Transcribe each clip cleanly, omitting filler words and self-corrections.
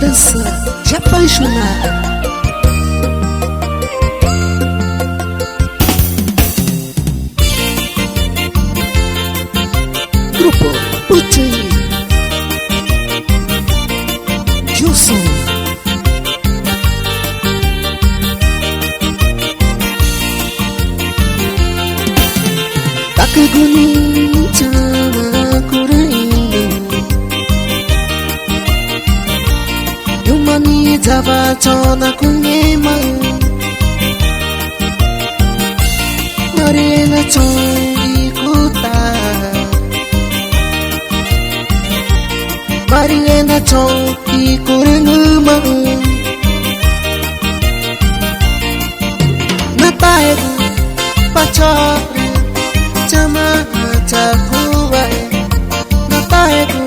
dança de apaixonar. Grupo Putin Gilson. Tak guncang aku rindu Yumani java chona kunyema Marina chongi kuta Marina chongi kurenguma Nataegu pachore Chama chakuwae Nataegu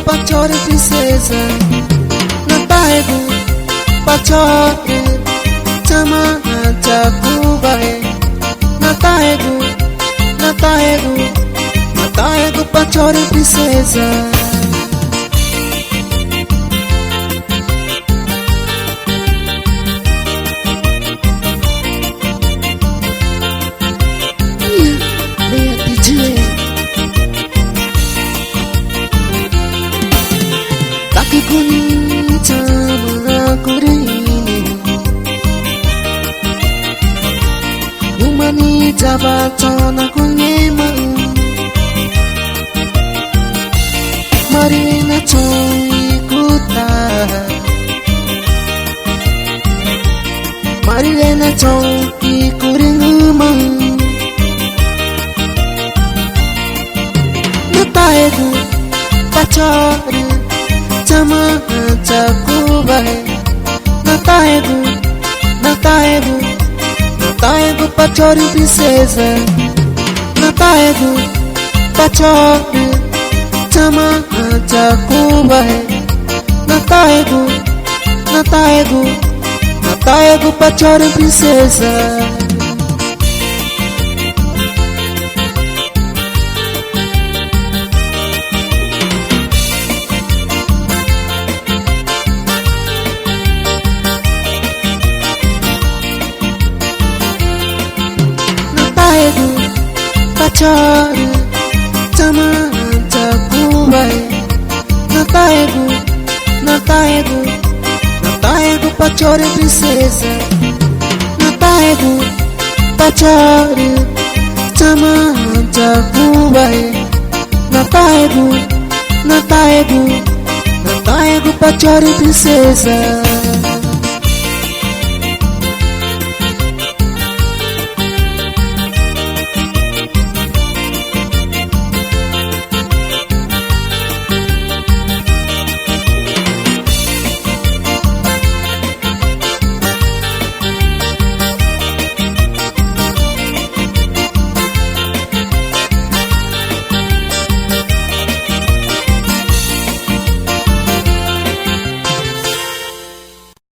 pachore princesa Nataegu pachore Chama chakuwae Nataegu pachore princesa Yumani java chona kunyema Marina chongi kuta Marina chongi kuringuma Nataegu pachore Chama chakuwae Nataegu pachore princesa Nataegu pachore Chama chakuwae Nataegu pachore princesa Pachore chama chakuwae Nataegu pachore princesa Nataegu pachore chama chakuwae Nataegu pachore princesa